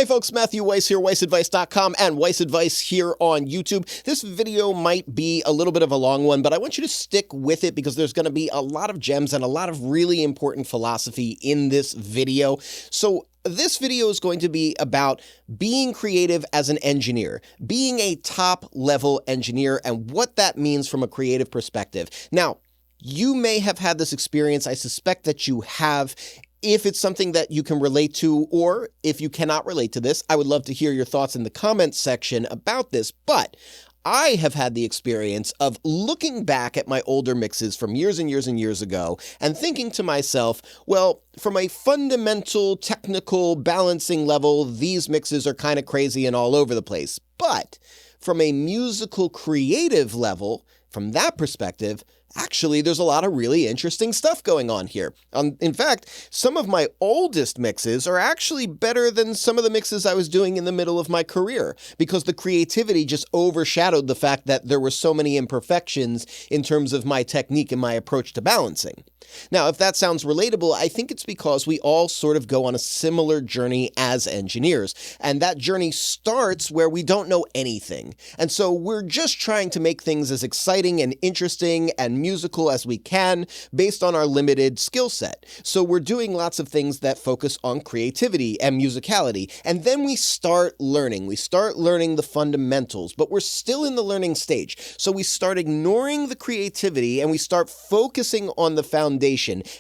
Hey folks, Matthew Weiss here, WeissAdvice.com and Weiss Advice here on YouTube. This video might be a little bit of a long one, but I want you to stick with it because there's going to be a lot of gems and a lot of really important philosophy in this video. So this video is going to be about being creative as an engineer, being a top-level engineer, and what that means from a creative perspective. Now, you may have had this experience. I suspect that you have. If it's something that you can relate to, or if you cannot relate to this, I would love to hear your thoughts in the comments section about this. But I have had the experience of looking back at my older mixes from years and years and years ago and thinking to myself, well, from a fundamental technical balancing level, these mixes are kind of crazy and all over the place. But from a musical creative level, from that perspective, actually, there's a lot of really interesting stuff going on here. In fact, some of my oldest mixes are actually better than some of the mixes I was doing in the middle of my career because the creativity just overshadowed the fact that there were so many imperfections in terms of my technique and my approach to balancing. Now, if that sounds relatable, I think it's because we all sort of go on a similar journey as engineers, and that journey starts where we don't know anything. And so we're just trying to make things as exciting and interesting and musical as we can based on our limited skill set. So we're doing lots of things that focus on creativity and musicality, and then we start learning. We start learning the fundamentals, but we're still in the learning stage. So we start ignoring the creativity and we start focusing on the foundation.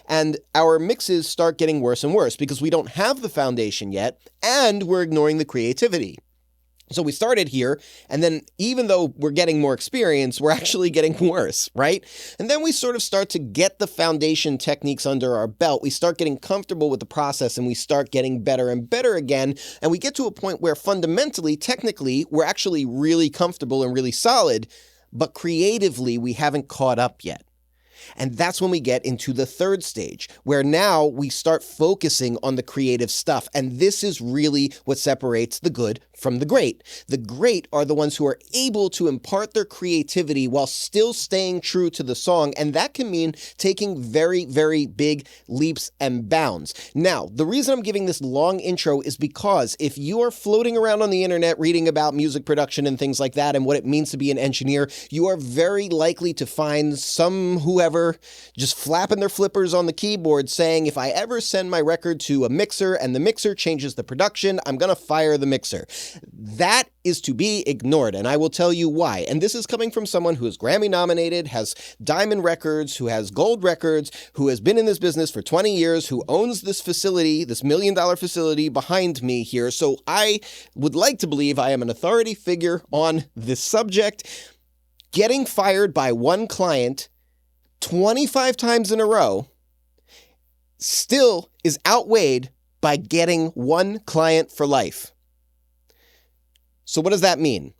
And our mixes start getting worse and worse because we don't have the foundation yet, and we're ignoring the creativity. So we started here, and then even though we're getting more experience, we're actually getting worse, right? And then we sort of start to get the foundation techniques under our belt. We start getting comfortable with the process, and we start getting better and better again. And we get to a point where fundamentally, technically, we're actually really comfortable and really solid, but creatively, we haven't caught up yet. And that's when we get into the third stage, where now we start focusing on the creative stuff. And this is really what separates the good from the great. The great are the ones who are able to impart their creativity while still staying true to the song. And that can mean taking very, very big leaps and bounds. Now, the reason I'm giving this long intro is because if you are floating around on the internet reading about music production and things like that and what it means to be an engineer, you are very likely to find whoever just flapping their flippers on the keyboard saying, if I ever send my record to a mixer and the mixer changes the production, I'm going to fire the mixer. That is to be ignored, and I will tell you why. And this is coming from someone who is Grammy-nominated, has diamond records, who has gold records, who has been in this business for 20 years, who owns this facility, this $1 million facility behind me here. So I would like to believe I am an authority figure on this subject. Getting fired by one client 25 times in a row still is outweighed by getting one client for life. So what does that mean?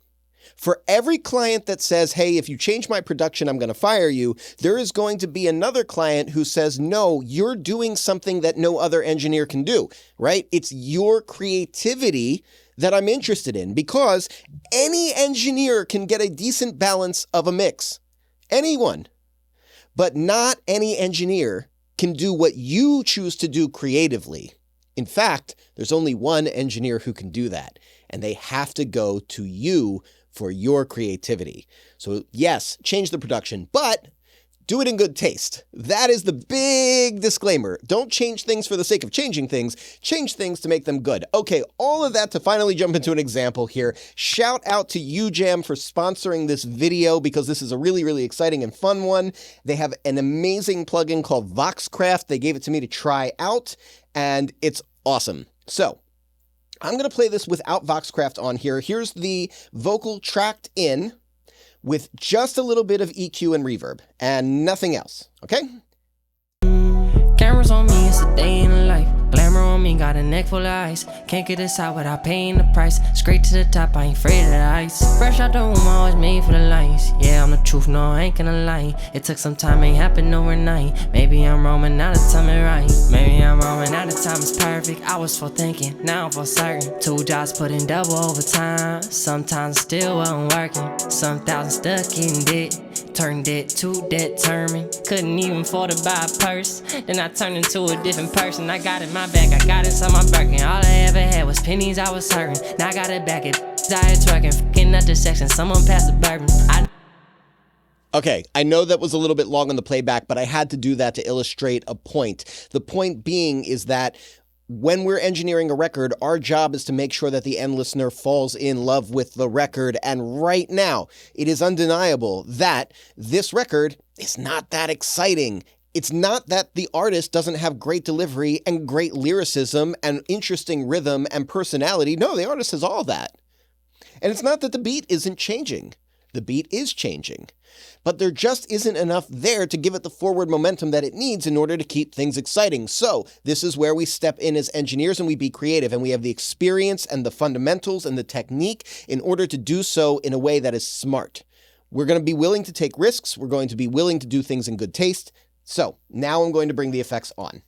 For every client that says, hey, if you change my production, I'm going to fire you, there is going to be another client who says, no, you're doing something that no other engineer can do, right? It's your creativity that I'm interested in, because any engineer can get a decent balance of a mix. Anyone. But not any engineer can do what you choose to do creatively. In fact, there's only one engineer who can do that, and they have to go to you for your creativity. So yes, change the production, but do it in good taste. That is the big disclaimer. Don't change things for the sake of changing things. Change things to make them good. Okay, all of that to finally jump into an example here. Shout out to UJam for sponsoring this video because this is a really, really exciting and fun one. They have an amazing plugin called VoxCraft. They gave it to me to try out, and it's awesome. So I'm going to play this without VoxCraft on here. Here's the vocal tracked in with just a little bit of EQ and reverb and nothing else, okay? Cameras on me, it's a day in the life. Glamour on me, got a neck full of ice. Can't get this out without paying the price. Straight to the top, I ain't afraid of the ice. Fresh out the womb, I was made for the lights. Yeah, I'm the truth, no, I ain't gonna lie. It took some time, ain't happened overnight. Maybe I'm wrong, but now the time is right. Maybe I'm wrong, but now the time is perfect. I was for thinking, now I'm for certain. 2 jobs put in double overtime. Sometimes still wasn't working. Some thousands stuck in debt. Turned it too determined. Couldn't even afford to buy a purse. Then I turned into a different person. I got in my bag, I got inside my Birkin. All I ever had was pennies, I was hurting. Now I got it back at I twerking. Fucking at the section, someone passed the bourbon. Okay, I know that was a little bit long on the playback, but I had to do that to illustrate a point. The point being is that when we're engineering a record, our job is to make sure that the end listener falls in love with the record. And right now, it is undeniable that this record is not that exciting. It's not that the artist doesn't have great delivery and great lyricism and interesting rhythm and personality. No, the artist has all that. And it's not that the beat isn't changing. The beat is changing. But there just isn't enough there to give it the forward momentum that it needs in order to keep things exciting. So this is where we step in as engineers and we be creative, and we have the experience and the fundamentals and the technique in order to do so in a way that is smart. We're going to be willing to take risks. We're going to be willing to do things in good taste. So now I'm going to bring the effects on.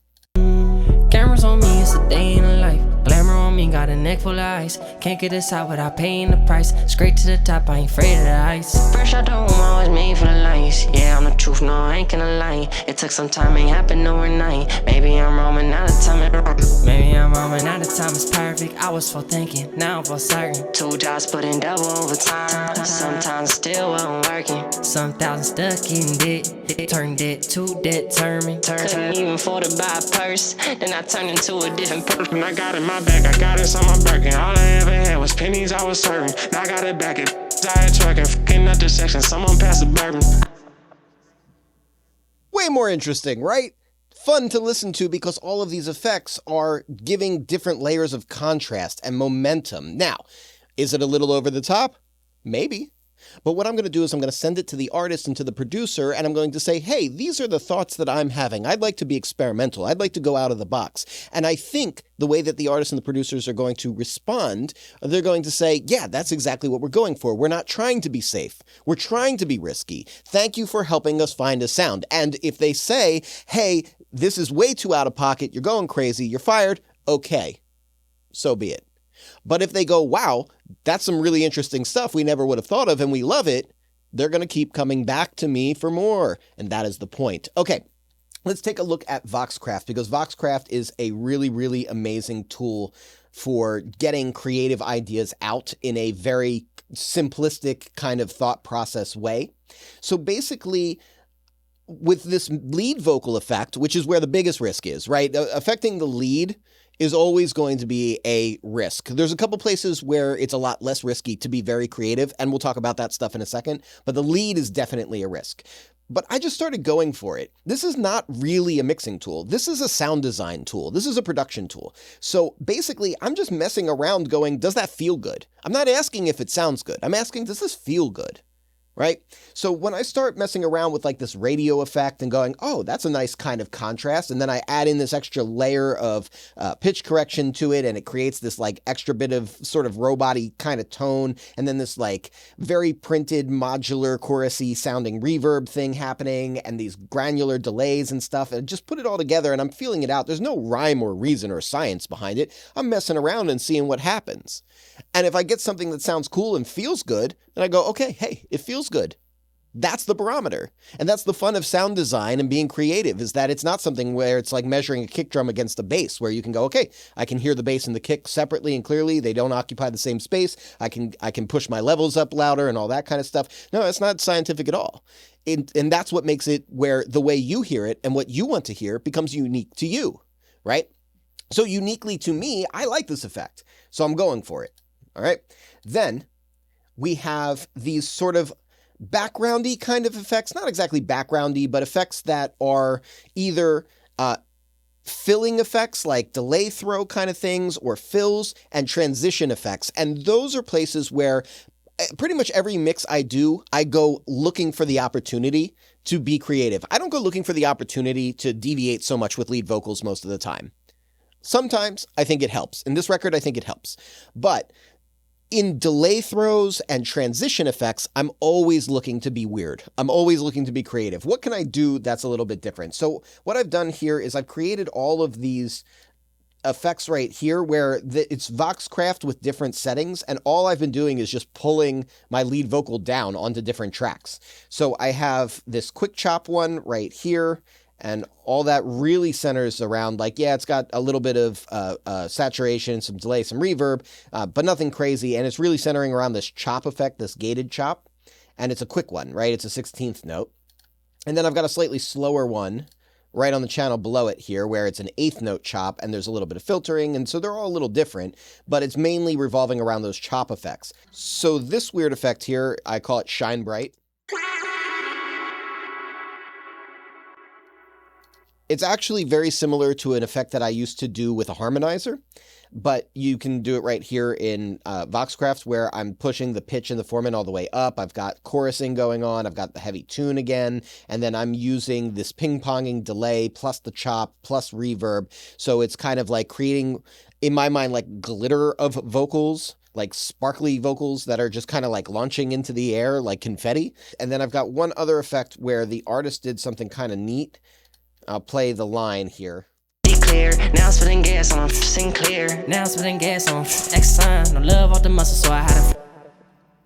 Cameras on me, it's a day in a life. Glamour on me, got a neck full of ice. Can't get this out without paying the price. Straight to the top, I ain't afraid of the ice. Fresh out the womb, I was made for the lights. Yeah, I'm the truth, no, I ain't gonna lie. It took some time, ain't happened overnight. Maybe I'm wrong, but now the time is perfect. I was for thinking, now I'm for certain. 2 jobs put in double overtime. Sometimes still wasn't working. Some thousand stuck in debt. Turned it too determined. Couldn't even afford to buy a purse. Then I turned into a different person. I got in my bag, I got inside my Birkin. All I ever had was pennies, I was serving. Now I got it back at I twerking. Fucking at the section, someone passed the bourbon. Way more interesting, right? Fun to listen to because all of these effects are giving different layers of contrast and momentum. Now, is it a little over the top? Maybe. But what I'm going to do is I'm going to send it to the artist and to the producer, and I'm going to say, hey, these are the thoughts that I'm having. I'd like to be experimental. I'd like to go out of the box. And I think the way that the artists and the producers are going to respond, they're going to say, yeah, that's exactly what we're going for. We're not trying to be safe. We're trying to be risky. Thank you for helping us find a sound. And if they say, hey, this is way too out of pocket, you're going crazy, you're fired, okay, so be it. But if they go, wow, that's some really interesting stuff we never would have thought of and we love it, they're going to keep coming back to me for more. And that is the point. Okay, let's take a look at VoxCraft, because VoxCraft is a really, really amazing tool for getting creative ideas out in a very simplistic kind of thought process way. So basically, with this lead vocal effect, which is where the biggest risk is, right? Affecting the lead is always going to be a risk. There's a couple places where it's a lot less risky to be very creative, and we'll talk about that stuff in a second, but the lead is definitely a risk. But I just started going for it. This is not really a mixing tool. This is a sound design tool. This is a production tool. So basically, I'm just messing around going, does that feel good? I'm not asking if it sounds good. I'm asking, does this feel good? Right? So when I start messing around with like this radio effect and going, oh, that's a nice kind of contrast, and then I add in this extra layer of pitch correction to it, and it creates this like extra bit of sort of robot-y kind of tone, and then this like very printed modular chorusy sounding reverb thing happening, and these granular delays and stuff, and just put it all together, and I'm feeling it out. There's no rhyme or reason or science behind it. I'm messing around and seeing what happens. And if I get something that sounds cool and feels good, then I go, okay, hey, it feels good. That's the barometer. And that's the fun of sound design and being creative, is that it's not something where it's like measuring a kick drum against a bass, where you can go, okay, I can hear the bass and the kick separately and clearly. They don't occupy the same space. I can push my levels up louder and all that kind of stuff. No, it's not scientific at all. And that's what makes it where the way you hear it and what you want to hear becomes unique to you, right? So uniquely to me, I like this effect. So I'm going for it. All right. Then we have these sort of backgroundy kind of effects, not exactly backgroundy, but effects that are either filling effects like delay throw kind of things, or fills and transition effects. And those are places where pretty much every mix I do, I go looking for the opportunity to be creative. I don't go looking for the opportunity to deviate so much with lead vocals most of the time. Sometimes I think it helps. In this record, I think it helps. But in delay throws and transition effects, I'm always looking to be weird. I'm always looking to be creative. What can I do that's a little bit different? So what I've done here is I've created all of these effects right here where it's VoxCraft with different settings, and all I've been doing is just pulling my lead vocal down onto different tracks. So I have this quick chop one right here, and all that really centers around, like, yeah, it's got a little bit of saturation, some delay, some reverb, but nothing crazy, and it's really centering around this chop effect, this gated chop, and it's a quick one, right? It's a 16th note. And then I've got a slightly slower one right on the channel below it here, where it's an 8th note chop, and there's a little bit of filtering, and so they're all a little different, but it's mainly revolving around those chop effects. So this weird effect here, I call it Shine Bright. It's actually very similar to an effect that I used to do with a harmonizer, but you can do it right here in VoxCraft, where I'm pushing the pitch and the formant all the way up. I've got chorusing going on. I've got the heavy tune again, and then I'm using this ping-ponging delay plus the chop plus reverb. So it's kind of like creating, in my mind, like glitter of vocals, like sparkly vocals that are just kind of like launching into the air like confetti. And then I've got one other effect where the artist did something kind of neat. I'll play the line here. Be clear, now spitting gas on Sinclair. Now spitting gas on Exxon. No love off the muscle, so I had to.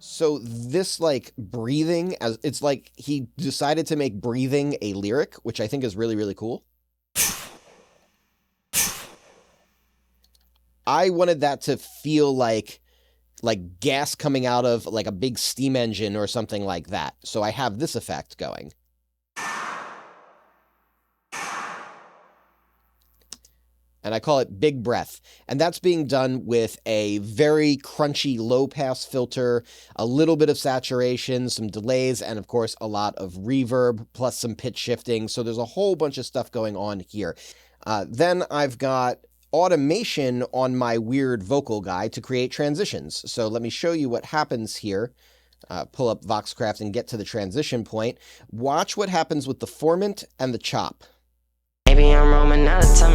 So this like breathing, as it's like he decided to make breathing a lyric, which I think is really, really cool. I wanted that to feel like gas coming out of like a big steam engine or something like that. So I have this effect going. And I call it Big Breath. And that's being done with a very crunchy low-pass filter, a little bit of saturation, some delays, and of course a lot of reverb, plus some pitch shifting. So there's a whole bunch of stuff going on here. Then I've got automation on my weird vocal guy to create transitions. So let me show you what happens here. Pull up VoxCraft and get to the transition point. Watch what happens with the formant and the chop. Maybe I'm roaming out of time.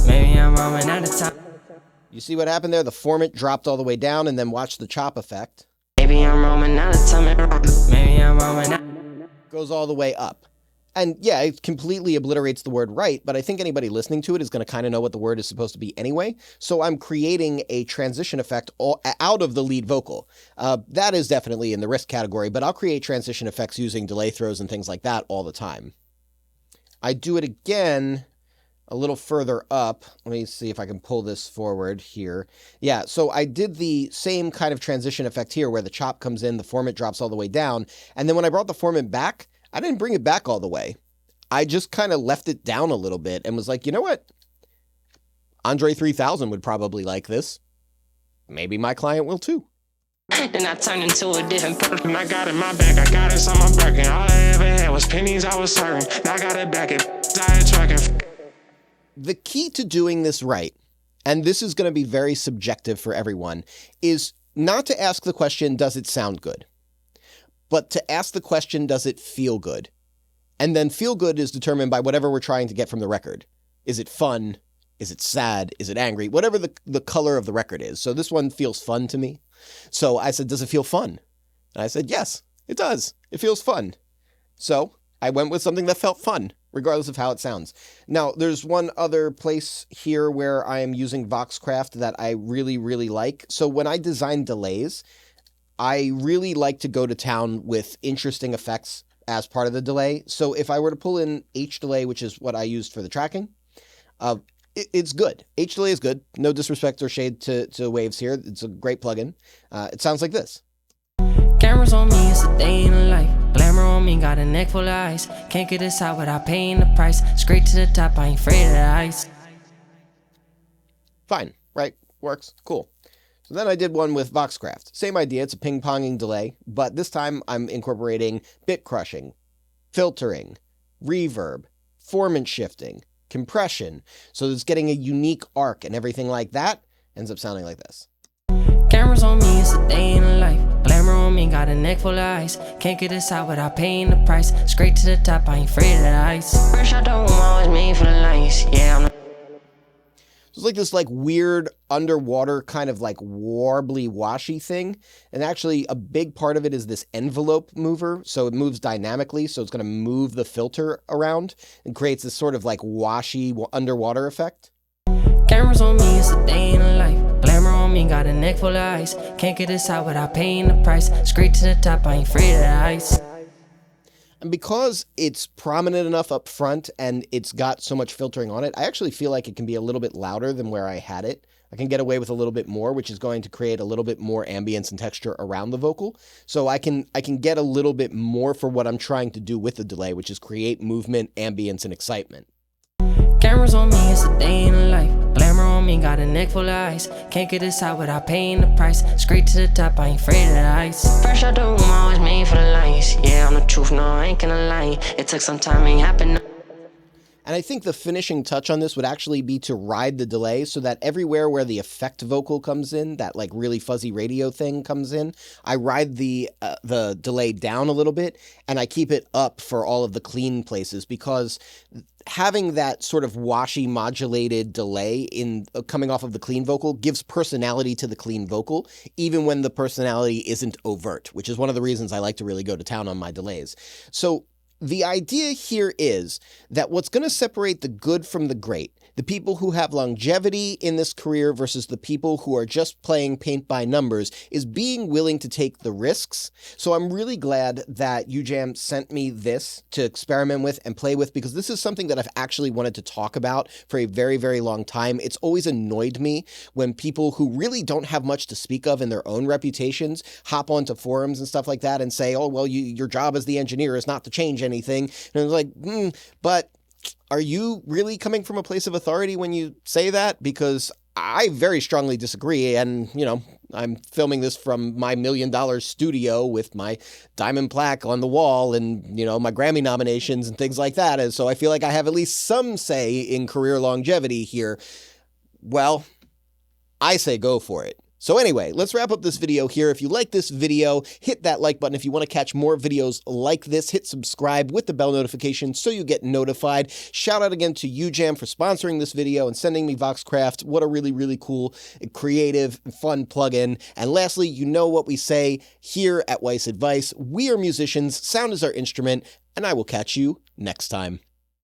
Maybe I'm roaming out of time. You see what happened there? The formant dropped all the way down, and then watch the chop effect. Maybe I'm roaming out of time. Maybe I'm roaming out. Goes all the way up. And yeah, it completely obliterates the word right, but I think anybody listening to it is going to kind of know what the word is supposed to be anyway. So I'm creating a transition effect out of the lead vocal. That is definitely in the risk category, but I'll create transition effects using delay throws and things like that all the time. I do it again a little further up. Let me see if I can pull this forward here. Yeah, so I did the same kind of transition effect here where the chop comes in, the formant drops all the way down. And then when I brought the formant back, I didn't bring it back all the way. I just kind of left it down a little bit and was like, you know what? Andre 3000 would probably like this. Maybe my client will too. And I turned into a different person. I got it in my bag, I got it on my back, and all I ever had was pennies I was serving. Now I got it back at diet tracking. The key to doing this right, and this is going to be very subjective for everyone, is not to ask the question, does it sound good? But to ask the question, does it feel good? And then feel good is determined by whatever we're trying to get from the record. Is it fun? Is it sad? Is it angry? Whatever the color of the record is. So this one feels fun to me. So I said, does it feel fun? And I said, yes, it does. It feels fun. So I went with something that felt fun, regardless of how it sounds. Now, there's one other place here where I am using VoxCraft that I really, really like. So when I design delays, I really like to go to town with interesting effects as part of the delay. So if I were to pull in H delay, which is what I used for the tracking, it's good. H delay is good. No disrespect or shade to Waves here. It's a great plugin. It sounds like this. Cameras on me, it's a day in the life. Glamour on me, got a neck full of ice. Can't get this out without paying the price. Straight to the top, I ain't afraid of the ice. Fine, right? Works. Cool. So then I did one with VoxCraft. Same idea. It's a ping-ponging delay, but this time I'm incorporating bit crushing, filtering, reverb, formant shifting, compression. So it's getting a unique arc, and everything like that ends up sounding like this. Cameras on me, it's a day in the life. Glamour on me, got a neck full of ice. Can't get this out without paying the price. Straight to the top, I ain't afraid of the ice. Fresh out the womb, always made for the lights. Yeah, I'm the So it's like this like weird underwater kind of like warbly washy thing. And actually a big part of it is this envelope mover. So it moves dynamically. So it's going to move the filter around and creates this sort of like washy underwater effect. Cameras on me, it's a day in the life. Glamour on me, got a neck full of ice. Can't get this out without paying the price. Straight to the top, I ain't afraid of the ice. And because it's prominent enough up front and it's got so much filtering on it, I actually feel like it can be a little bit louder than where I had it. I can get away with a little bit more, which is going to create a little bit more ambience and texture around the vocal. So I can get a little bit more for what I'm trying to do with the delay, which is create movement, ambience, and excitement. Cameras on me, it's a day in the life. Glamour on me, got a neck full of ice. Can't get this out without paying the price. Straight to the top, I ain't afraid of the ice. Fresh out the room, I was made for the lights. Yeah, I'm the truth, no, I ain't gonna lie. It took some time, ain't happened. And I think the finishing touch on this would actually be to ride the delay so that everywhere where the effect vocal comes in, that like really fuzzy radio thing comes in, I ride the delay down a little bit and I keep it up for all of the clean places, because having that sort of washy modulated delay in coming off of the clean vocal gives personality to the clean vocal, even when the personality isn't overt, which is one of the reasons I like to really go to town on my delays. So the idea here is that what's going to separate the good from the great, the people who have longevity in this career versus the people who are just playing paint by numbers, is being willing to take the risks. So I'm really glad that UJAM sent me this to experiment with and play with, because this is something that I've actually wanted to talk about for a very, very long time. It's always annoyed me when people who really don't have much to speak of in their own reputations hop onto forums and stuff like that and say, oh, well, your job as the engineer is not to change anything. And it's like, but are you really coming from a place of authority when you say that? Because I very strongly disagree. And, you know, I'm filming this from my $1 million studio with my diamond plaque on the wall and, you know, my Grammy nominations and things like that. And so I feel like I have at least some say in career longevity here. Well, I say go for it. So anyway, let's wrap up this video here. If you like this video, hit that like button. If you want to catch more videos like this, hit subscribe with the bell notification so you get notified. Shout out again to UJAM for sponsoring this video and sending me VoxCraft. What a really, really cool, creative, fun plugin. And lastly, you know what we say here at Weiss Advice. We are musicians, sound is our instrument, and I will catch you next time.